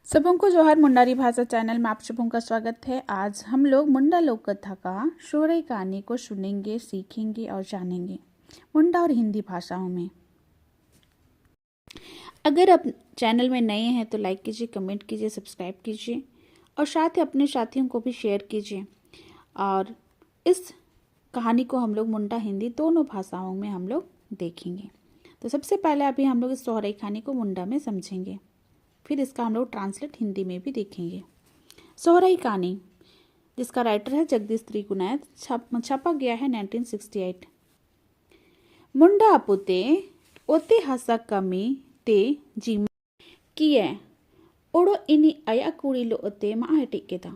सबों को जोहर। मुंडारी भाषा चैनल में आप सबों का स्वागत है। आज हम लोग मुंडा लोक कथा का शौर्य कहानी को सुनेंगे, सीखेंगे और जानेंगे मुंडा और हिंदी भाषाओं में। अगर आप चैनल में नए हैं तो लाइक कीजिए, कमेंट कीजिए, सब्सक्राइब कीजिए और साथ ही अपने साथियों को भी शेयर कीजिए। और इस कहानी को हम लोग मुंडा हिंदी दोनों भाषाओं में हम लोग देखेंगे। तो सबसे पहले अभी हम लोग इस शौर्य कहानी को मुंडा में समझेंगे, फिर इसका हम लोग ट्रांसलेट हिंदी में भी देखेंगे। सोहराई कहानी, जिसका राइटर है जगदीश त्रिगुणायत, छापा गया है 1968। मुंडा अपुते ओते हसा कमी ते जीमा किए ओड़ो इनी आया कुड़ी लो ओते मा हटिक केता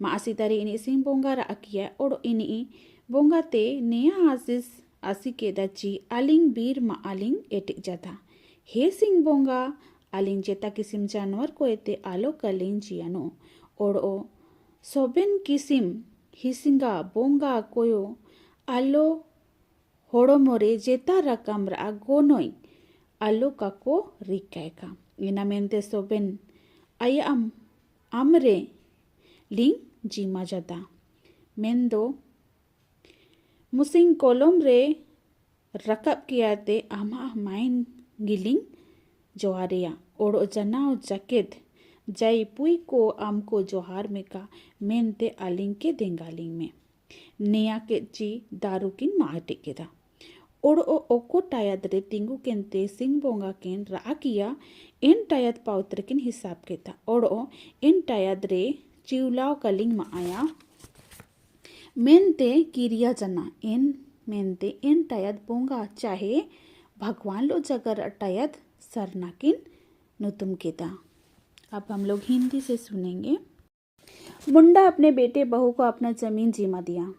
मा आसितारी इनी सिंह बोंगा रा किया ओड़ो इनी बोंगा ते नेया आसिस आसी केदा ची आलिंग बीर मा आलिंग एटिक जाता हे सिंह बोंगा आलिंग जेता किसिम जानवर को एते आलो कलिंग जियानो ओड़ो सोबेन किसिम हिसिंगा बोंगा कोयो आलो होड़ो मोरे जेता रकम रा गोनोई आलो काको रिकायका इना मेंते सोबेन आया आमरे लिंग जीमा जाता मेंदो मुसिंग कोलम रे रकब कियाते आमा माइन गिलिंग जोहारिया ओड़ो जनाओ जकेद जय पुई को आमको जोहार में का मेनते आलिंग के देंगालिंग में नेया के ची दारू किन माटे के था ओड़ो ओको टायद रे तिंगु केनते सिंह बोंगा केन रा किया इन टायद पाउत्र किन हिसाब के था ओड़ो इन टायद रे चिवलाओ कलिंग मा आया मेनते किरिया जना इन मेनते इन टायद बोंगा चाहे भगवान लो जगर टायद सरनाकिन नुतुम केता। अब हम लोग हिंदी से सुनेंगे। मुंडा अपने बेटे बहू को अपना जमीन जिम्मा दिया।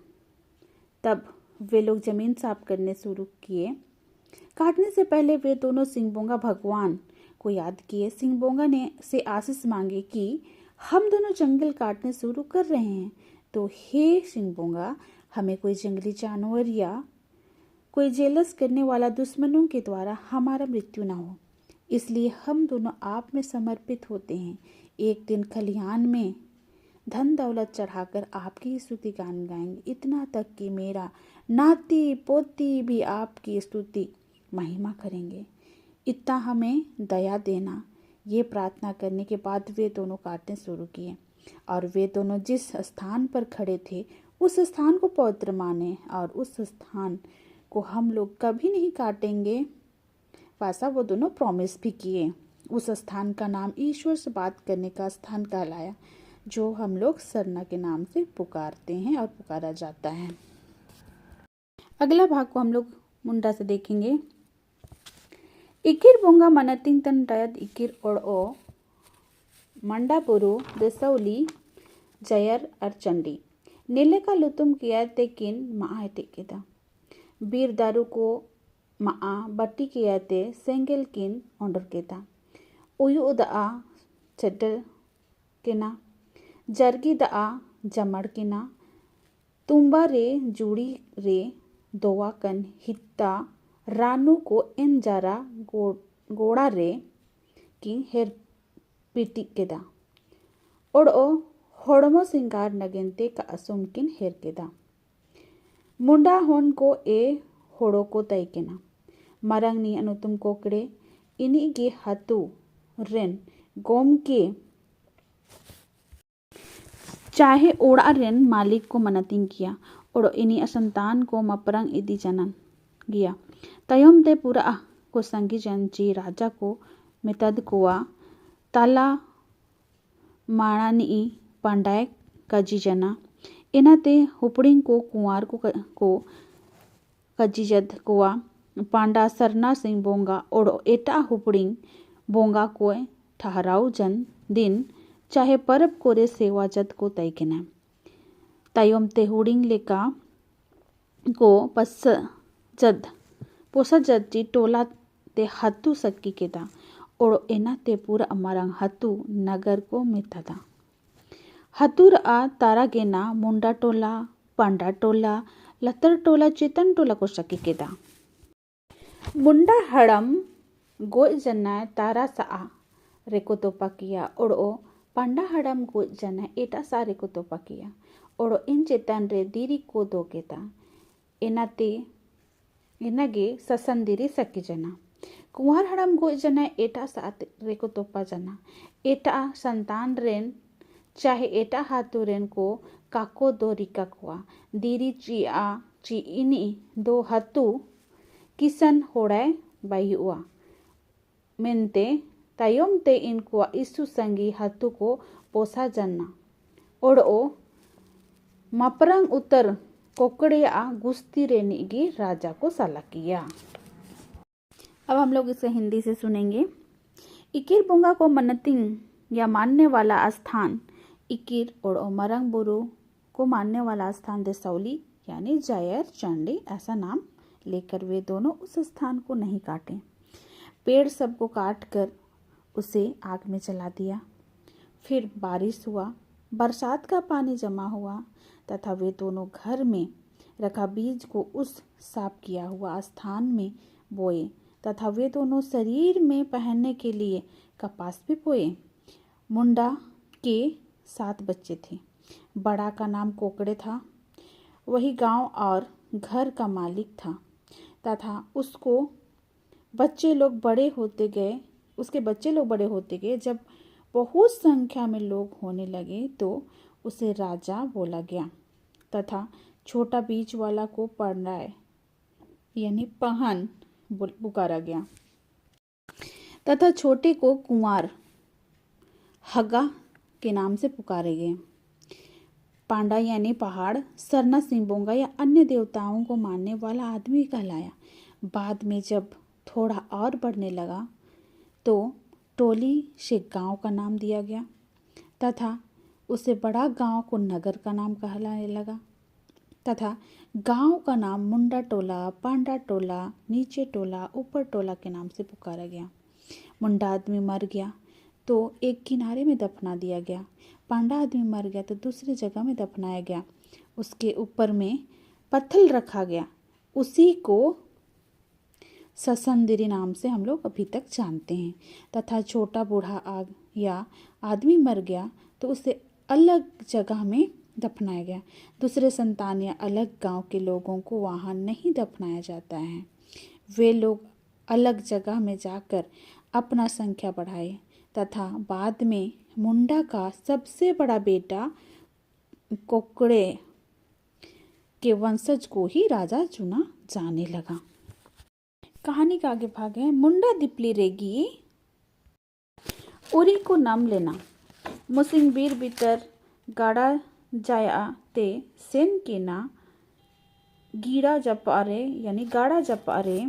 तब वे लोग जमीन साफ करने शुरू किए। काटने से पहले वे दोनों सिंहबोंगा भगवान को याद किए। सिंहबोंगा ने से आशीष मांगे कि हम दोनों जंगल काटने शुरू कर रहे हैं तो हे सिंहबोंगा, हमें कोई जंगली जानवर या कोई जेलस करने वाला दुश्मनों के द्वारा हमारा मृत्यु न हो, इसलिए हम दोनों आप में समर्पित होते हैं। एक दिन खलिहान में धन दौलत चढ़ाकर आपकी स्तुति गान गाएंगे, इतना तक कि मेरा नाती पोती भी आपकी स्तुति महिमा करेंगे। इतना हमें दया देना। ये प्रार्थना करने के बाद वे दोनों काटने शुरू किए और वे दोनों जिस स्थान पर खड़े थे उस स्थान को पवित्र माने और उस स्थान को हम लोग कभी नहीं काटेंगे वैसा वो दोनों प्रॉमिस भी किए। उस स्थान का नाम ईश्वर से बात करने का स्थान कहलाया, जो हम लोग सरना के नाम से पुकारते हैं और पुकारा जाता है। अगला भाग को हम लोग मुंडा से देखेंगे। इकिर बोंगा मनतिंग तन टायद इकिर ओड़ो मंडा पुरु देसौली जयर अर्चंडी नीले का लुतुम किया ते किन मा टिकेदा बीर दारू को maa bati kiyate sengel kin ondor keta uyu daa chedder kena jargi daa jamar kena tumba re judi re doa kan hitta Ranu को इन जरा गोड़ा रे की हेर पीटी केदा ओड़ो होड़मो सिंगार नगेंते का असुम किन हेर केदा मुंडा होन को ए होड़ो को तय केना मरंग नी अनुतुम कोकड़े इनी गे हतु रेन गोम के चाहे ओड़ा रेन मालिक को मनतिंग किया ओड़ो इनी असंतान को मपरंग इदी जनन गया तयम ते पूरा को संगी जनची राजा को मितद कुआ ताला माणानी पांडाय कजी जना इनाते हुपड़िंग को कुंवार को कजीजद कुआ पांडा सरना सिंह बोंगा ओड़ो एटा हुपड़िंग बोंगा को ठहराऊ जन दिन चाहे परब कोरे सेवा जद को तय केना तयम ते हुड़िंग लेका को पोसा जद जी टोला ते हतु सक्की केदा ओड़ो एना ते पूरा अमरंग हतु नगर को मिता हतुर आ तारा गेना मुंडा टोला पांडा टोला लतर टोला चेतन टोला को सक्की केदा मुंडा हड़म गोय जन्ना तारा सा रेको तोपा किया ओड़ो पांडा हड़म को जना एटा सा रेको तोपा किया ओड़ो इन चेतन रे दीरी को दो केता एनाते एनागे ससंदिरी सकी जना कुंवर हड़म गो जना एटा सा रेको तोपा जना एटा संतान रेन चाहे एटा हाथू रेन को काको दो रिका कुआ दीरी ची इनी दो हाथू किसन होड़ाय बायुआ मेनते तायम ते इनको इस संगी हाथू को पोसा जन्ना ओड़ो मपरंग उत्तर कोकड़िया गुस्ती रेनी की राजा को सलाह किया। अब हम लोग इसे हिंदी से सुनेंगे। इकिर बुंगा को मनतिंग या मानने वाला स्थान इकिर ओड़ो मरंग बुरु को मानने वाला स्थान देसौली यानी जयर चंडी ऐसा नाम लेकर वे दोनों उस स्थान को नहीं काटे। पेड़ सबको काट कर उसे आग में जला दिया। फिर बारिश हुआ, बरसात का पानी जमा हुआ तथा वे दोनों घर में रखा बीज को उस साफ किया हुआ स्थान में बोए तथा वे दोनों शरीर में पहनने के लिए कपास भी बोए। मुंडा के 7 बच्चे थे। बड़ा का नाम कोकड़े था, वही गांव और घर का मालिक था तथा उसके बच्चे लोग बड़े होते गए। जब बहुत संख्या में लोग होने लगे तो उसे राजा बोला गया तथा छोटा बीज वाला को पढ़ाए यानी पहन पुकारा गया तथा छोटे को कुंवार हगा के नाम से पुकारे गए। पांडा यानी पहाड़, सरना सिंबोंगा या अन्य देवताओं को मानने वाला आदमी कहलाया। बाद में जब थोड़ा और बढ़ने लगा तो टोली से गांव का नाम दिया गया तथा उसे बड़ा गांव को नगर का नाम कहलाने लगा तथा गांव का नाम मुंडा टोला, पांडा टोला, नीचे टोला, ऊपर टोला के नाम से पुकारा गया। मुंडा आदमी मर गया तो एक किनारे में दफना दिया गया। पांडा आदमी मर गया तो दूसरी जगह में दफनाया गया। उसके ऊपर में पत्थर रखा गया। उसी को ससंदिरी नाम से हम लोग अभी तक जानते हैं। तथा छोटा बूढ़ा या आदमी मर गया तो उसे अलग जगह में दफनाया गया। दूसरे संतान या अलग गांव के लोगों को वहाँ नहीं दफनाया जाता है। वे लोग अलग जगह में जाकर अपना संख्या बढ़ाए तथा बाद में मुंडा का सबसे बड़ा बेटा कोकड़े के वंशज को ही राजा चुना जाने लगा। कहानी का आगे भाग है। मुंडा दिपली रेगी उरी को नाम लेना मुसिंग बीर भीतर गाड़ा जाया ते सेन के ना गीड़ा जपारे यानी गाड़ा जपारे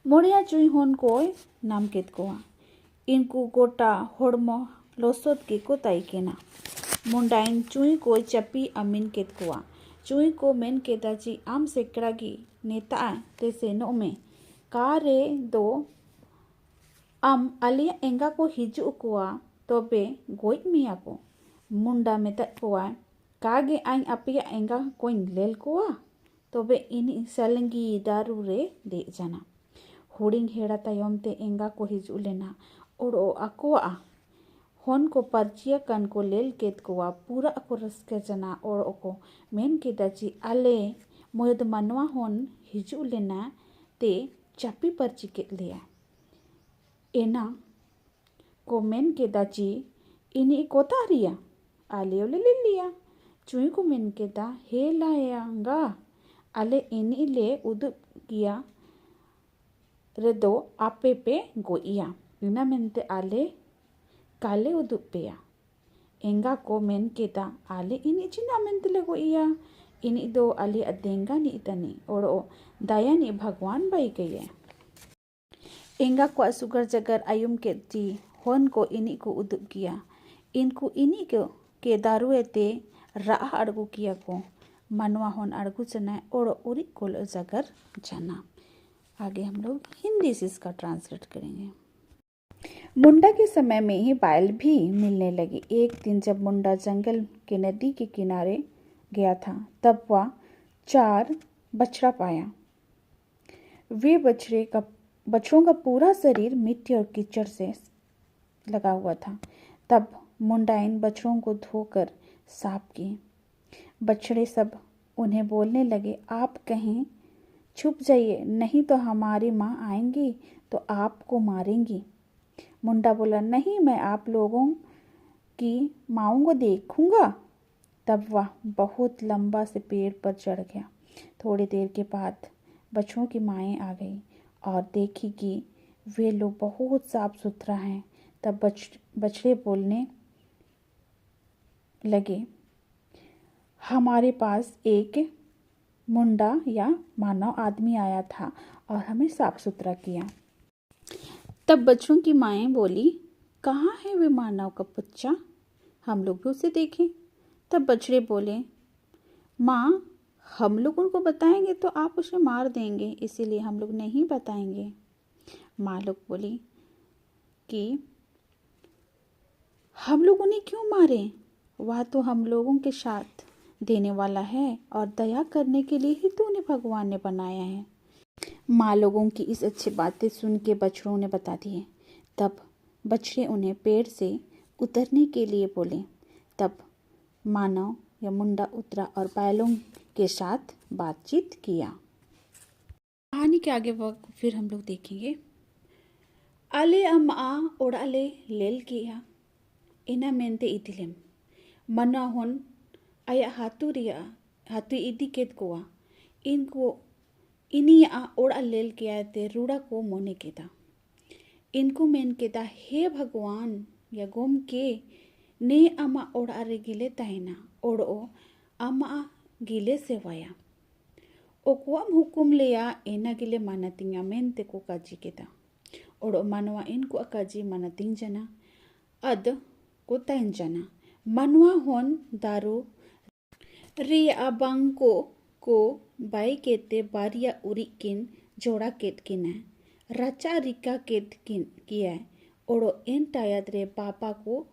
मोड़िया चुई होन को नाम केत कोआ इनको गोटा होड़मो लोसोद के को ताई के ना मुंडाइन चुई को चपी अमीन केत कोआ चुई को मेन केता ची आम सेकड़ा की नेता ते सेनो में कारे दो आम अलिया एंगा को हिजू कोआ तोबे गोइट मिया को मुंडा मेता कोआ कागे आइन अपिया एंगा कोइन लेल कोआ तोबे इनी सलंगी दारू रे दे जाना हुडिंग हेड़ा तायम ते एंगा को हिजू लेना ओड़ो अकोआ होन को परचिया कन को लेल केत कोआ पूरा को रस्के जना ओड़ो को मेन केता ची आले मोयद मनवा होन हिजू लेना ते चापी परची के लिया एना को मेन केता ची इनी कोता रिया आले ओले ले लिया चुई को मेन केता हे लायांगा आले इनी ले उदुप किया रे दो आपे पे गोइया इना मेनते आले काले उदुप पेया एंगा को मेन केता आले इनी चिना मेनते ले गोइया इनी दो आले अदेंगा नी इतनी ओड़ो दाया नी भगवान बाई कहिए एंगा को असुगर जगर आयुम के ती होन को इनी को उदुप किया इनको इनी को के दारुए ते राह अड़गू किया को मनवा होन अड़गू चना ओड़ो उरी कोल जगर जाना। आगे हम लोग हिंदी से इसका ट्रांसलेट करेंगे। मुंडा के समय में ही बैल भी मिलने लगे। एक दिन जब मुंडा जंगल के नदी के किनारे गया था तब वह 4 बछड़ा पाया। वे बछड़े बछड़ों का पूरा शरीर मिट्टी और कीचड़ से लगा हुआ था। तब मुंडा इन बछड़ों को धोकर साफ किए। बछड़े सब उन्हें बोलने लगे, आप कहीं छुप जाइए, नहीं तो हमारी माँ आएंगी तो आपको मारेंगी। मुंडा बोला, नहीं, मैं आप लोगों की माँओं को देखूंगा। तब वह बहुत लंबा से पेड़ पर चढ़ गया। थोड़ी देर के बाद बछड़ों की माएँ आ गई और देखी कि वे लोग बहुत साफ सुथरा हैं। तब बछड़े बोलने लगे, हमारे पास एक मुंडा या मानव आदमी आया था और हमें साफ सुथरा किया। तब बच्चों की माएँ बोली, कहाँ है वे मानव का बच्चा, हम लोग भी उसे देखें। तब बछड़े बोले, माँ, हम लोग उनको बताएंगे तो आप उसे मार देंगे, इसीलिए हम लोग नहीं बताएंगे। माँ लोग बोली कि हम लोग उन्हें क्यों मारें, वह तो हम लोगों के साथ देने वाला है और दया करने के लिए ही तो उन्हें भगवान ने बनाया है। माँ लोगों की इस अच्छी बातें सुन के बछड़ों ने बता दिए। तब बछड़े उन्हें पेड़ से उतरने के लिए बोले। तब मानव या मुंडा उतरा और बैलों के साथ बातचीत किया। कहानी के आगे वक्त फिर हम लोग देखेंगे। आले अम्मा ओड़ाले लेल किया इना मेनते इदिलेम मना होन आया हातु इदी केत कोआ इनको इनिया ओड़ा लेल किया ते रूड़ा को मोने केदा इनको मेन केदा, हे भगवान या गोम के ने अमा ओड़ा रे गिले ताइना ओड़ो अमा गिले सेवाया ओकुआम हुकुम लेया एना गिले मानतिंगा मेनते को काजी केदा ओड़ो मानवा इनको अकाजी मानतिंग जना अद को ताइन जना मानवा होन दारू रिया बांको को बाई केते बारिया उरिकिन जोड़ा केत किना राचा रिका केत किया ओड़ो इन टायद रे पापा को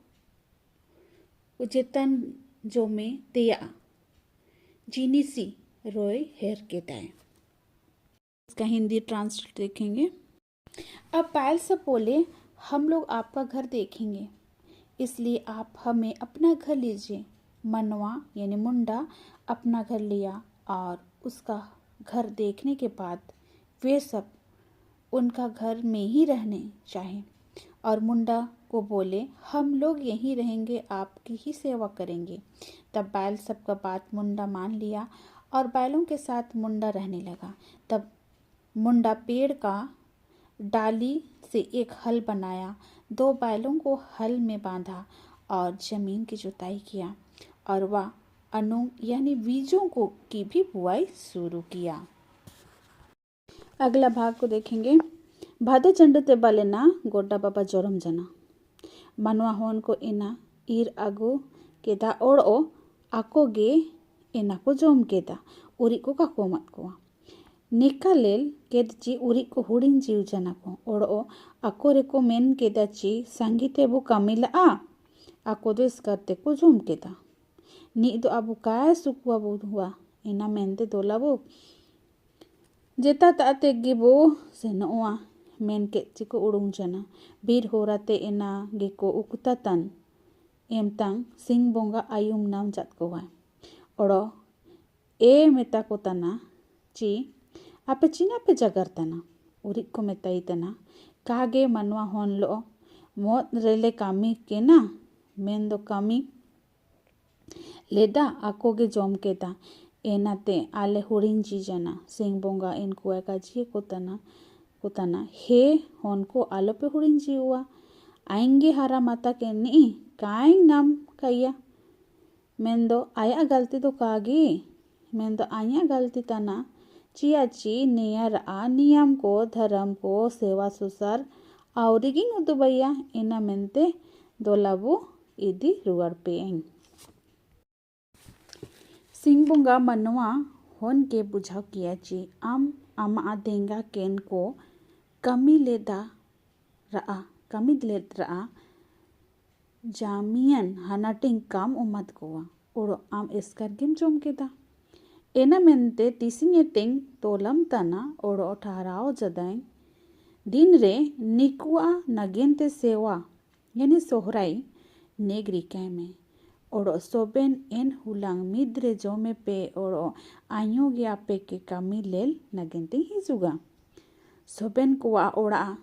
उजेतन जो में तेया जीनिसी रोय हेर केता है। इसका हिंदी ट्रांसलेट देखेंगे। अब पायल सब बोले, हम लोग आपका घर देखेंगे, इसलिए आप हमें अपना घर लीजिए। मनवा यानी मुंडा अपना घर लिया और उसका घर देखने के बाद वे सब उनका घर में ही रहने चाहे और मुंडा को बोले, हम लोग यहीं रहेंगे, आपकी ही सेवा करेंगे। तब बैल सबका बात मुंडा मान लिया और बैलों के साथ मुंडा रहने लगा। तब मुंडा पेड़ का डाली से एक हल बनाया, 2 बैलों को हल में बांधा और जमीन की जुताई किया और वह अनु यानी बीजों को की भी बुआई शुरू किया। अगला भाग को देखेंगे। भादे चंडू ते बालेना गोड्डा बाबा जोरम जना मनवा होन को इना ईर आगो केदा ओड़ो आको गे इना को जोम केदा उरी को काको मत को निका लेल केद ची उरी को हुडिंग जीव जना को ओड़ो आको रे को मेन केदा ची संगीते बु कामिला आको दो इस करते को जोम केदा नी दो अबु काय सुकुआ बु हुआ इना मेनते दोला बु जेता ताते गिबो सेनोआ मेन के चिको उड़ुंग जना बीर होराते इना गिको उकुतातन एमतांग सिंह बोंगा आयुम नाम जात को है ओड़ो ए मेता को तना ची आपे चीना पे जगर तना उरिक को मेताई तना कागे मनवा होन लो मोत रेले कामी के ना मेन दो कामी लेदा आको गे जोम केदा एनाते आले हुरिंग जी जना सिंह बोंगा इनको एका जी को तना हे होन को आलो पे हुरिंग जी हुआ आएंगे हारा माता के नी काइंग नाम कहिया मेन दो आया गलती तो कागी मेन दो आया गलती तना चियाची नियर आ नियम को धर्म को सेवा सुसार आवरिगिंग उदुबैया इना मेनते दोलाबू इदी रुआर पेंग सिंह बोंगा मनवा होन के बुझाव किया ची आम आमा देंगा केन को कमी लेदा रहा जामियन हनाटिंग काम उमत कोवा ओड़ो आम इसकर गिम जोम केदा एना मेनते तीसिंग टिंग तोलम तना ओड़ो ठहराओ जदाई दिन रे निकुआ नगेंते सेवा यानी सोहराई नेगरी कैमे ओड़ो सोबेन एन हुलांग मिद्रे जोमे पे ओड़ो आयो गया पे के कमी लेल नगेंते हिजुगा सोबेन कुआ ओड़ा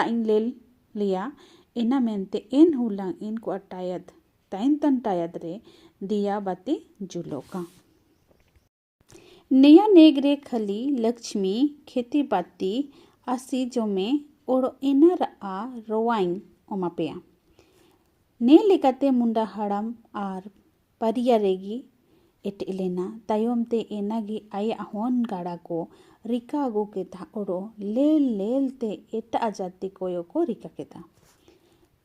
इन लेल लिया इना मेंते एन हुलांग इन को अटायद ताइन तन टायद रे दिया बाती जुलोका नया नेगरे खली लक्ष्मी खेती बाती आसी जो में ओड़ो इनर आ रोवाइन ओमापेया ने लेकाते मुंडा हड़म आर परिया रेगी एट इलेना तायोम ते एनागी आया होन गाड़ा को रिका अगो के था ओड़ो लेल ते एट आजाती कोयो को रिका के था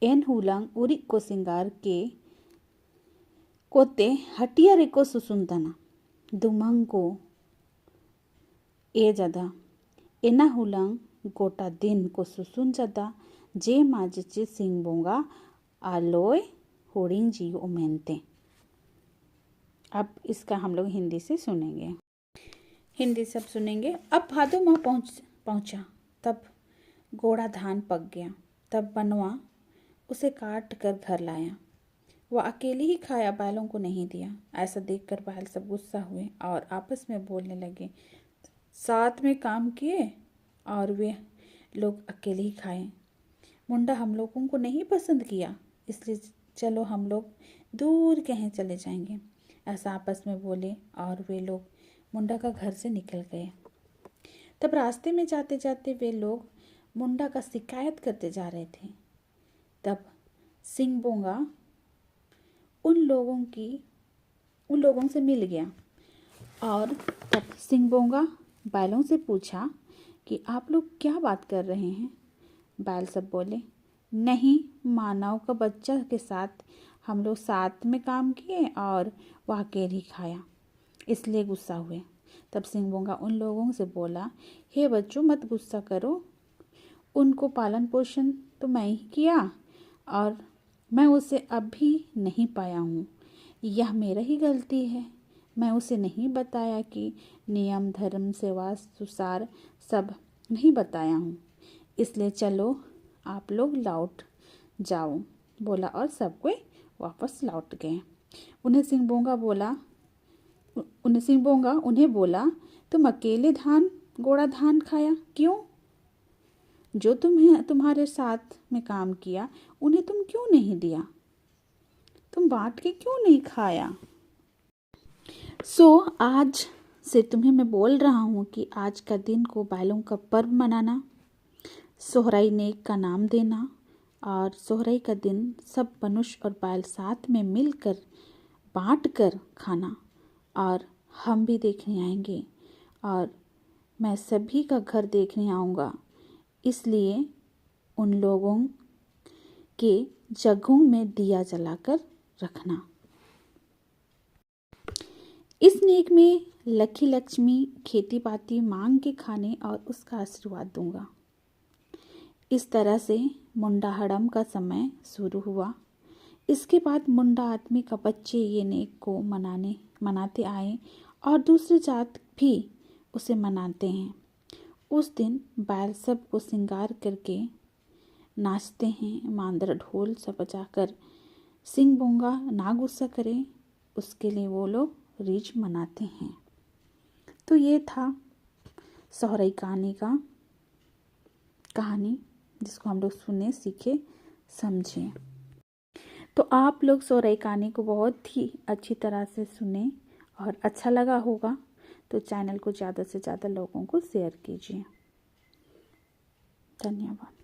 एन हुलांग उरिक को सिंगार के कोते हटिया रे को सुसुनताना दुमंग को ए जदा एना हुलांग गोटा दिन को सुसुन जदा जे माजचे सिंग बोंगा आलोय होड़िंग जी उमेनते। अब इसका हम लोग हिंदी से सुनेंगे। हिंदी सब सुनेंगे। अब भादो माह पहुंचा तब गोड़ा धान पक गया। तब बनवा उसे काट कर घर लाया। वह अकेली ही खाया, बैलों को नहीं दिया। ऐसा देखकर बैल सब गुस्सा हुए और आपस में बोलने लगे, साथ में काम किए और वे लोग अकेले ही खाए। मुंडा हम लोगों को नहीं पसंद किया, इसलिए चलो हम लोग दूर कहीं चले जाएंगे। ऐसा आपस में बोले और वे लोग मुंडा का घर से निकल गए। तब रास्ते में जाते जाते वे लोग मुंडा का शिकायत करते जा रहे थे। तब सिंह बोंगा उन लोगों से मिल गया और तब सिंह बोंगा बैलों से पूछा कि आप लोग क्या बात कर रहे हैं। बैल सब बोले, नहीं, मानव का बच्चा के साथ हम लोग साथ में काम किए और वह अकेले ही खाया, इसलिए गुस्सा हुए। तब सिंह बोंगा उन लोगों से बोला, हे बच्चों, मत गुस्सा करो, उनको पालन पोषण तो मैं ही किया और मैं उसे अब भी नहीं पाया हूँ। यह मेरा ही गलती है। मैं उसे नहीं बताया कि नियम धर्म सेवा सुसार सब नहीं बताया हूँ, इसलिए चलो आप लोग लौट जाओ, बोला और सब कोई वापस लौट गए। उन्हें सिंह बोंगा उन्हें बोला, तुम अकेले गोड़ा धान खाया क्यों? जो तुम्हारे साथ में काम किया उन्हें तुम क्यों नहीं दिया? तुम बांट के क्यों नहीं खाया? आज से तुम्हें मैं बोल रहा हूँ कि आज का दिन को बैलों का पर्व मनाना, सोहराई नेक का नाम देना और सोहराई का दिन सब मनुष्य और बैल साथ में मिलकर बांट कर खाना। और हम भी देखने आएंगे और मैं सभी का घर देखने आऊँगा, इसलिए उन लोगों के जगहों में दिया जलाकर रखना। इस नेक में लकी लक्ष्मी खेती बाती मांग के खाने और उसका आशीर्वाद दूंगा। इस तरह से मुंडा हड़म का समय शुरू हुआ। इसके बाद मुंडा आदमी का बच्चे ये नेक को मनाते आए और दूसरे जात भी उसे मनाते हैं। उस दिन बैल सब को श्रृंगार करके नाचते हैं, मांदर ढोल सब बजाकर। सिंह बोंगा ना गुस्सा करे, उसके लिए वो लोग रीझ मनाते हैं। तो ये था सोहराई कहानी जिसको हम लोग सुने, सीखे, समझे। तो आप लोग सोहराई कहानी को बहुत ही अच्छी तरह से सुने और अच्छा लगा होगा, तो चैनल को ज़्यादा से ज़्यादा लोगों को शेयर कीजिए। धन्यवाद।